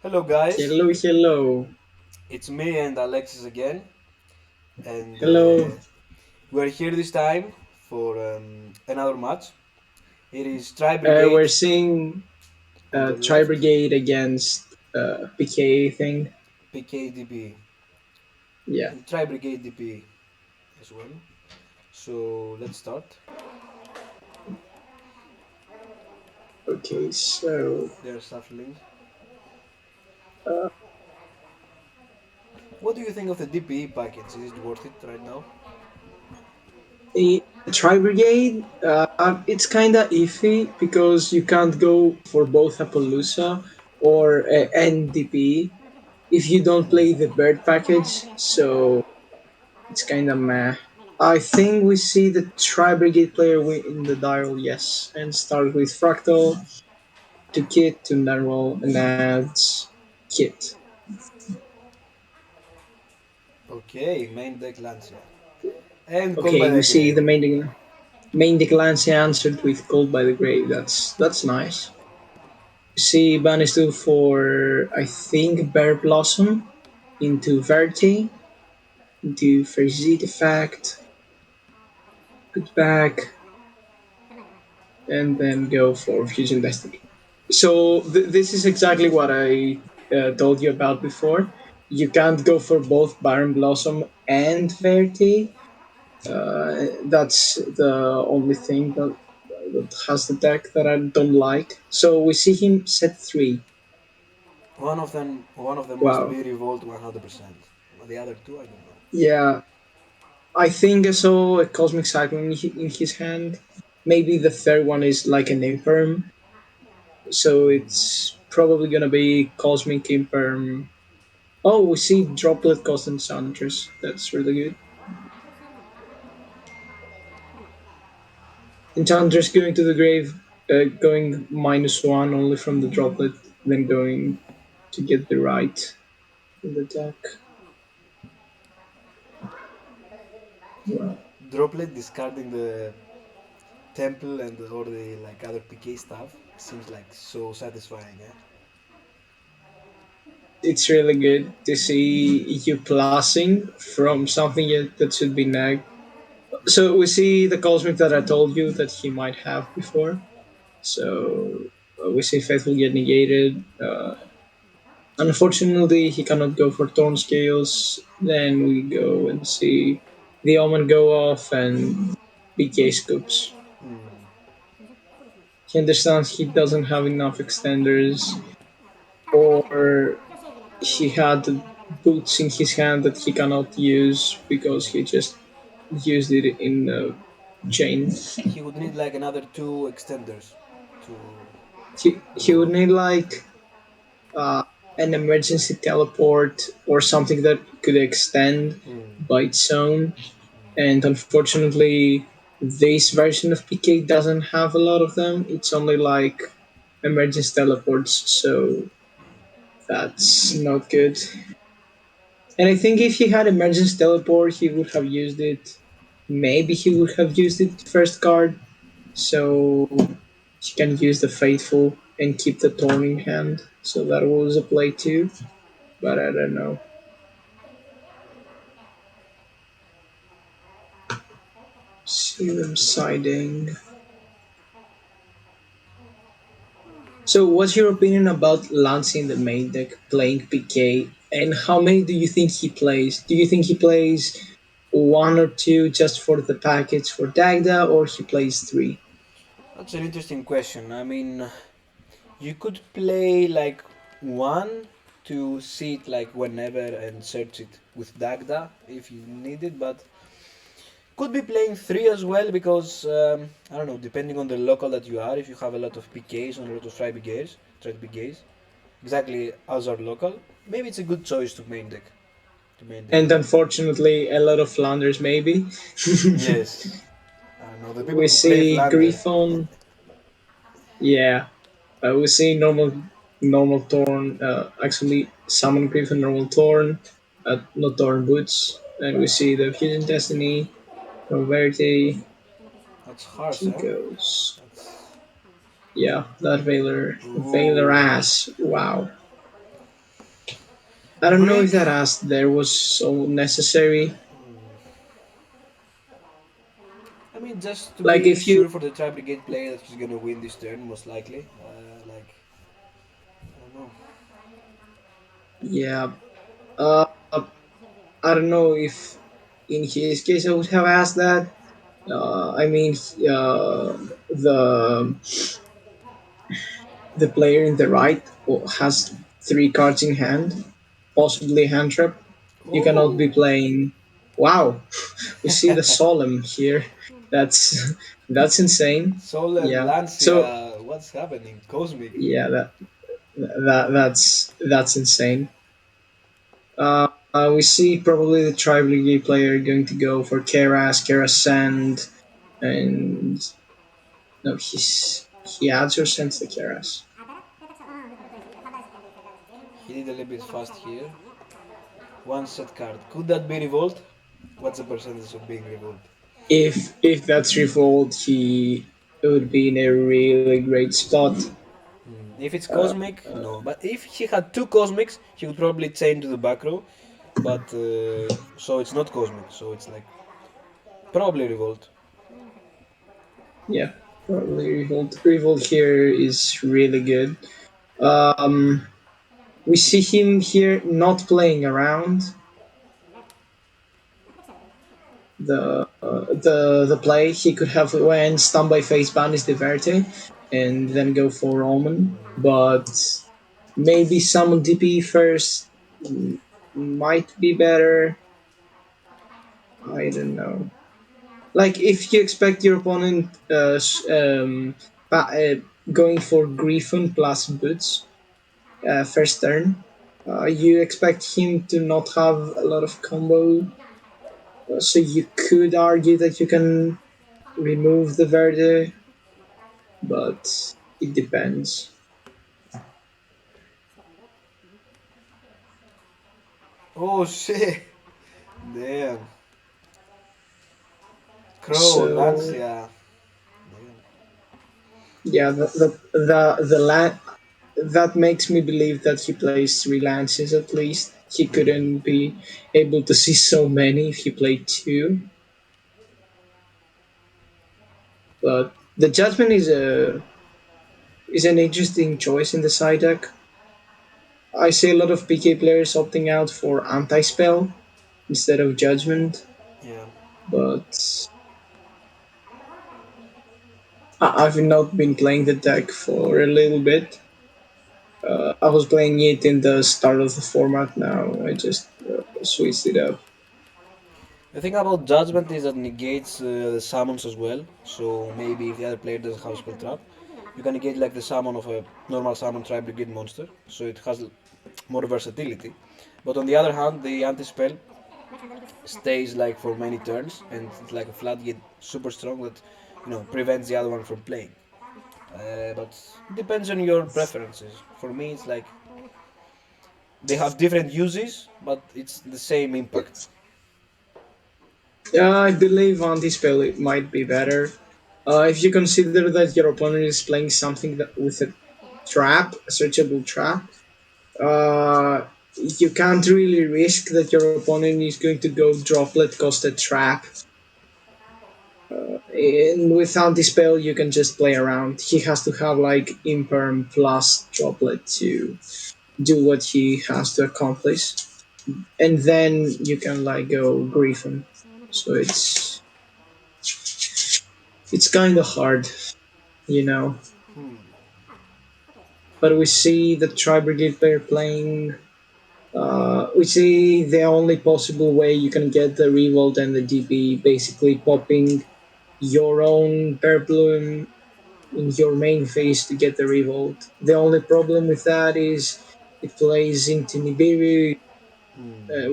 Hello, guys. Hello, hello, It's me and Alexis again, and hello. we're here this time for another match. It is Tri Brigade We're seeing on the left, TRI-BRIGADE against PK thing. PK DPE, Yeah. and Tri Brigade DPE as well. So let's start. Okay, so They're shuffling. uh, What do you think of the DPE package? Is it worth it right now? the TRI-BRIGADE, it's kind of iffy because you can't go for both Appaloosa or NDP if you don't play the bird package. So it's kind of meh. I think we see the Tri-Brigade player in the dial, yes, and start with Fractal to Kit to Narwhal and adds Kit. Okay, main deck Lancia. And Call by Okay, the we see Grave. the main Declance answered with Cold by the Grave. That's nice. We see Bannister for I think Bear Blossom into Verity, into Ferzit Effect, put back, and then go for Fusion Destiny. So this is exactly what I told you about before. You can't go for both Baron Blossom and Verity. That's the only thing that has the deck that I don't like. So we see him set three. One of them must Wow. be Revolt 100%. The other two, I don't know. Yeah, I think I saw a Cosmic Cyclone in his hand. Maybe the third one is like an Imperm. So it's probably gonna be Cosmic Imperm. Oh, we see Droplet Cost Enchantress. That's really good. Enchantress going to the grave, going -1 only from the Droplet, then going to get the right in the deck. Wow. Droplet discarding the temple and all the like other PK stuff seems like so satisfying. Eh? It's really good to see you plussing from something that should be neg. So we see the cosmic that I told you that he might have before. So we see Faithful get negated. Unfortunately, he cannot go for Thorn Scales. Then we go and see the Omen go off and BK scoops. He understands he doesn't have enough extenders, or he had boots in his hand that he cannot use because he just used it in chain. He would need like another two extenders to He go would off. need like an emergency teleport or something that could extend by its own. And unfortunately, this version of PK doesn't have a lot of them. It's only like emergency teleports, so that's not good. And I think if he had emergency teleport, he would have used it. Maybe he would have used it first card, so he can use the faithful and keep the thorn in hand. So that was a play too, but I don't know. See them siding. So, what's your opinion about Lance in the main deck playing PK, and how many do you think he plays? Do you think he plays one or two just for the package for Dagda, or he plays three? That's an interesting question. I mean, you could play like one to see it like whenever and search it with Dagda if you need it, but could be playing three as well because I don't know, depending on the local that you are, if you have a lot of PKs and a lot of try BKs, exactly as our local, maybe it's a good choice to main deck And that. unfortunately, a lot of Flanders maybe. Yes, I don't know the people We who play see Flander. Griffon, yeah. We see normal Thorn, actually summon Griffon, normal Thorn, not Thorn Boots. And we see the Fusion Destiny from Verity. That's harsh, He huh? goes. That's Yeah, that Valor ooh. ass. Wow. I don't know if Brig. that ask there was so necessary. I mean, just to Like be if you, sure for the tri-brigade player that he's gonna win this turn, most likely. I don't know. yeah, uh, I don't know if in his case I would have asked that. I mean, the the player in the right has three cards in hand, possibly hand trap. You cannot be Oh, playing. Wow, we see the solemn here. That's that's insane. Solemn Yeah. So Lancia, what's happening? Cosmic. yeah, that's insane. We see probably the tribal league player going to go for Keras Sand, and no, he adds or sends the Keras. He did a little bit fast here. One set card. Could that be revolt? What's the percentage of being revolt? If that's revolt, he would be in a really great spot. If it's Uh, cosmic, no. But if he had two cosmics, he would probably chain to the back row. But so it's not cosmic. So it's like probably revolt. yeah, probably revolt. Revolt here is really good. Um, we see him here not playing around the play. He could have went stun by face banish the Verte and then go for Omen, but maybe summon DP first might be better. I don't know. Like if you expect your opponent going for Griffon plus Boots first turn, you expect him to not have a lot of combo. So you could argue that you can remove the Verde, but it depends. Oh shit! Damn. Crow, So Lancia. yeah, that makes me believe that he plays three lances at least. He couldn't be able to see so many if he played two. But the judgment is an interesting choice in the side deck. I see a lot of PK players opting out for anti spell instead of judgment, Yeah. but I've not been playing the deck for a little bit. I was playing it in the start of the format. Now I just switched it up. The thing about judgment is that negates the summons as well. So maybe if the other player doesn't have spell trap, you can negate like the summon of a normal summon tri brigade monster. So it has more versatility. But on the other hand, the anti spell stays like for many turns, and it's like a floodgate super strong that prevents the other one from playing. But it depends on your preferences. For me, it's like they have different uses, but it's the same impact. Yeah, I believe anti-spell it might be better. If you consider that your opponent is playing something that with a trap, a searchable trap, uh, you can't really risk that your opponent is going to go droplet cost a trap. And with anti-spell, you can just play around. He has to have like imperm plus droplet to do what he has to accomplish, and then you can like go Griffin. So it's kind of hard, you know. But we see the Tri Brigade player playing. We see the only possible way you can get the Revolt and the DP basically popping your own Pearl in your main phase to get the Revolt. The only problem with that is it plays into Nibiru,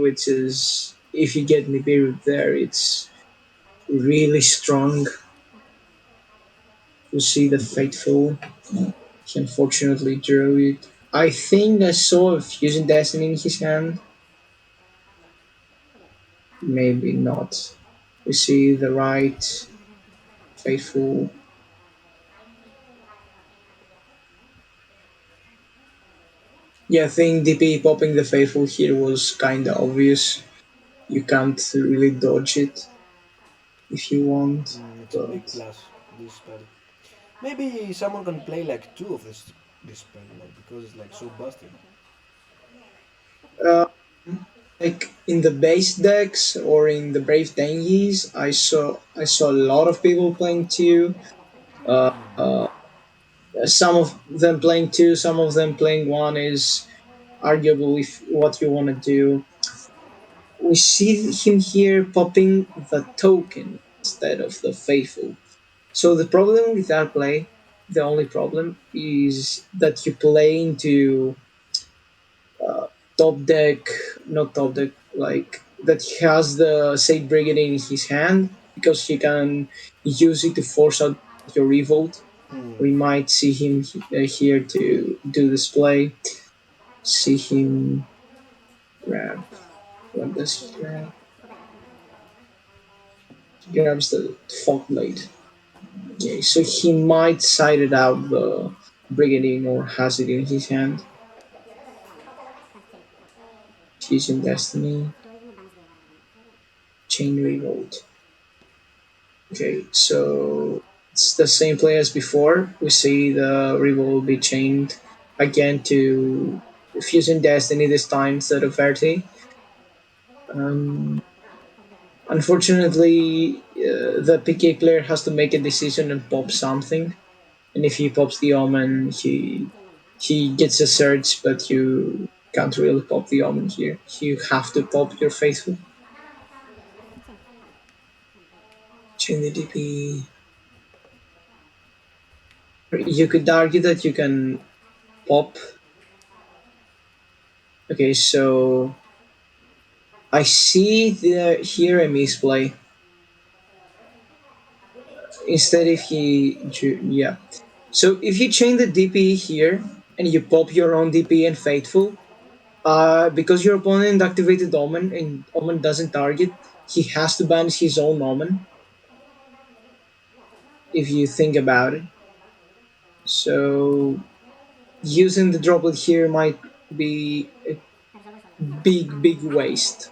which is if you get Nibiru there, it's really strong. We see the Fateful. He unfortunately drew it. I think I saw a Fusion Destiny in his hand. Maybe not. We see the right Faithful. Yeah, I think DP popping the faithful here was kinda obvious. You can't really dodge it if you want, It's a big but plus, this spell. Maybe someone can play like two of this spell, like because it's like so busted. uh, like in the base decks or in the Brave Dengies, I saw a lot of people playing two. Uh, some of them playing two, some of them playing one is arguable if what you want to do. We see him here popping the token instead of the faithful. So the problem with that play, the only problem is that you play into top deck, not top deck, like that he has the Sage Brigade in his hand because he can use it to force out your revolt. Hmm. We might see him here to do this play. See him grab. What does he grab? He grabs the Fog Blade. Okay, so he might side it out the Brigandine or has it in his hand. Fusion Destiny, Chain Revolt. Okay, so it's the same play as before. We see the Revolt will be chained again to Fusion Destiny this time instead of Verti. Um, Unfortunately, the PK player has to make a decision and pop something. And if he pops the Omen, he gets a surge, but you can't really pop the Omen here. You have to pop your Faithful. Chain the DP. You could argue that you can pop. Okay, so I see here a misplay. Instead, if yeah. So if you chain the DP here and you pop your own DP and Faithful, because your opponent activated Omen and Omen doesn't target, he has to banish his own Omen. If you think about it, so using the droplet here might be a big waste.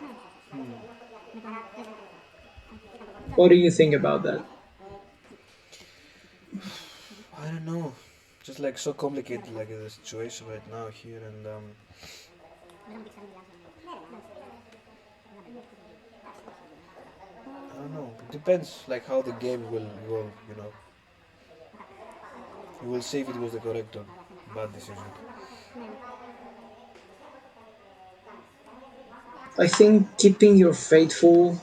What do you think about that? I don't know. Just like so complicated, like the situation right now here, and I don't know. It depends, like how the game will evolve. You will see if it was the correct or bad decision. I think keeping your faithful.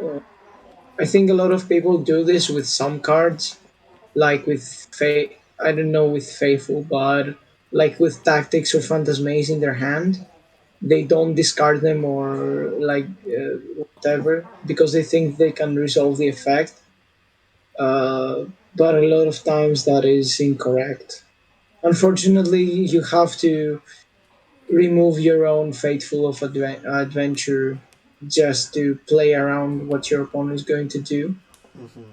uh, I think a lot of people do this with some cards, like with I don't know with faithful, but like with tactics or phantasma's in their hand, they don't discard them or like whatever because they think they can resolve the effect. But a lot of times that is incorrect. Unfortunately, you have to remove your own faithful of adventure just to play around what your opponent is going to do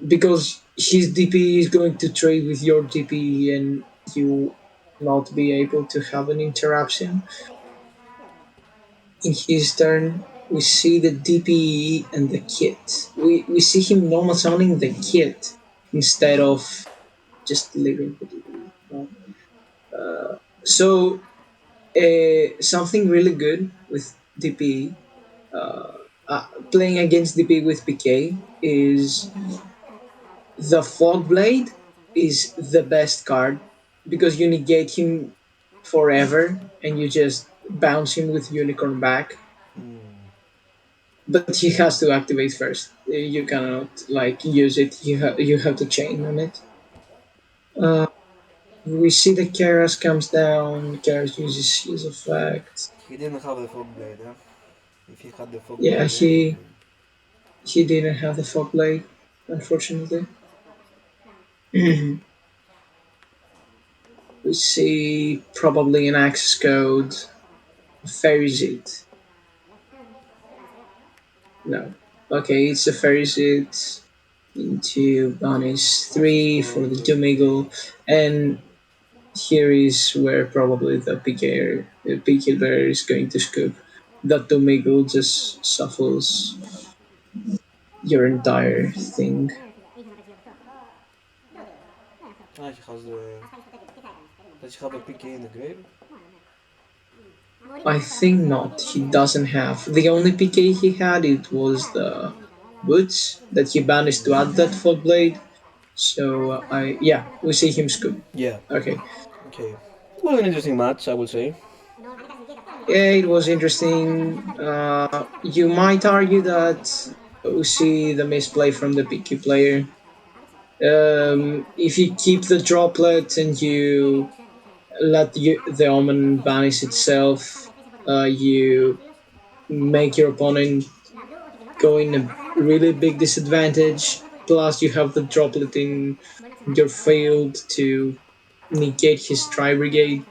because his DP is going to trade with your DP and you not be able to have an interruption. In his turn, we see the DP and the kit. We see him normal summoning the kit instead of just leaving the DP. So, something really good with DP, playing against DP with PK, is the Fog Blade is the best card because you negate him forever and you just bounce him with Unicorn back. But he has to activate first. You cannot like use it. You have to chain on it. Uh, we see the Karas comes down. Karas uses his effect. He didn't have the fog blade, huh? If he had the fog Yeah, blade, then he he could. he didn't have the fog blade, unfortunately. We see probably an access code. Ferrizit. No. Okay, it's a Ferrizit into bonus Access 3 for code, the Doom Eagle. And Here is where probably the PK player is going to scoop. That Tomago just shuffles your entire thing. Ah, he has the. Does he have a PK in the grave? I think not. He doesn't have. The only PK he had it was the boots that he managed to add that fog blade. So I yeah, we see him scoop. Yeah. Okay. Okay. It was an interesting match, I would say. Yeah, it was interesting. You might argue that we see the misplay from the PK player. If you keep the droplet and you the omen banish itself, you make your opponent go in a really big disadvantage. Plus, you have the droplet in your field to negate his tri-brigade.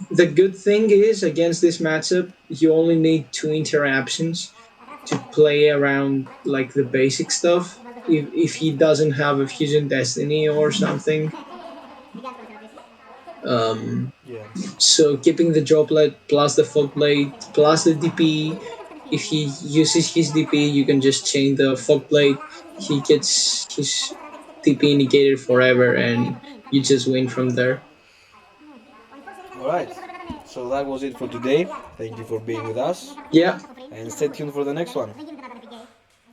The good thing is, against this matchup, you only need two interruptions to play around like the basic stuff. If he doesn't have a fusion destiny or something, um, Yeah. so keeping the droplet plus the fog blade plus the DP. If he uses his DP, you can just chain the fog blade. He gets his DP negated forever, and you just win from there. Alright. So that was it for today. Thank you for being with us. Yeah. And stay tuned for the next one.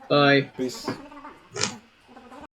Bye. Peace.